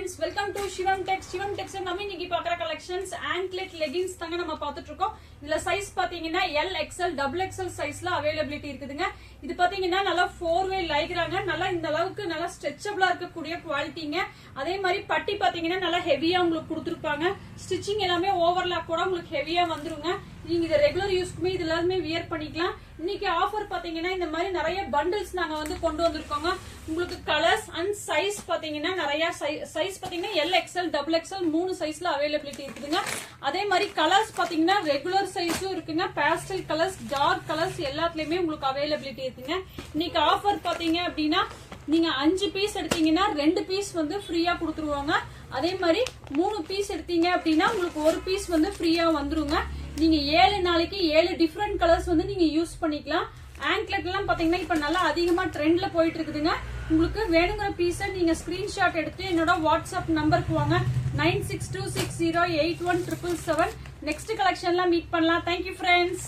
friends, welcome to Shivam Tex. Shivam Tex நம்ம இன்னைக்கு பார்க்குற கலெக்ஷன்ஸ் anklet leggings தாங்க நம்ம பார்த்துட்டு இருக்கோம். இதுல சைஸ் பாத்தீங்கன்னா L, XL, XXL சைஸ்ல அவைலபிலிட்டி இருக்குதுங்க. இது பாத்தீங்கன்னா நல்லா 4-way லைக்ராங்க. நல்லா இந்த அளவுக்கு நல்லா ஸ்ட்ரெச்சபிளா இருக்கக்கூடிய குவாலிட்டிங்க. அதே மாதிரி பட்டி பாத்தீங்கன்னா நல்லா ஹெவியா உங்களுக்கு கொடுத்துருப்பாங்க. ஸ்டிச்சிங் எல்லாமே ஓவர்லாக் கூட உங்களுக்கு ஹெவியா வந்துருங்க. நீங்க இதை ரெகுலர் யூஸ்க்குமே இது எல்லாருமே வியர் பண்ணிக்கலாம். இன்னைக்கு ஆஃபர் பாத்தீங்கன்னா இந்த மாதிரி நிறைய பண்டில்ஸ் நாங்க வந்து கொண்டு வந்திருக்கோங்க. உங்களுக்கு கலர்ஸ் அண்ட் சைஸ் பாத்தீங்கன்னா நிறைய சைஸ் பாத்தீங்கன்னா L, XL, XXL 3 சைஸ்ல அவைலபிலிட்டி இருக்குதுங்க. அதே மாதிரி கலர்ஸ் பாத்தீங்கன்னா ரெகுலர் சைஸும் இருக்குங்க. பேஸ்டல் கலர்ஸ், டார்க் கலர்ஸ் எல்லாத்துலயுமே உங்களுக்கு அவைலபிலிட்டி இருக்குங்க. இன்னைக்கு ஆஃபர் பாத்தீங்க அப்படின்னா நீங்க 5 பீஸ் எடுத்தீங்கன்னா 2 பீஸ் வந்து ஃப்ரீயா கொடுத்துருவாங்க. அதே மாதிரி 3 பீஸ் எடுத்தீங்க அப்படின்னா உங்களுக்கு 1 பீஸ் வந்து ஃப்ரீயா வந்துருங்க. நீங்க 7 நாளைக்கு 7 டிஃப்ரெண்ட் கலர்ஸ் வந்து நீங்க யூஸ் பண்ணிக்கலாம். ஆங்க்லெட் எல்லாம் பாத்தீங்கன்னா இப்ப நல்லா அதிகமா ட்ரெண்ட்ல போயிட்டு இருக்குதுங்க. உங்களுக்கு வேணுங்கிற பீஸை நீங்க ஸ்கிரீன்ஷாட் எடுத்து என்னோட வாட்ஸ்அப் நம்பருக்கு வாங்க 9626081777. நெக்ஸ்ட் கலெக்ஷன்ல மீட் பண்ணலாம். Thank you friends.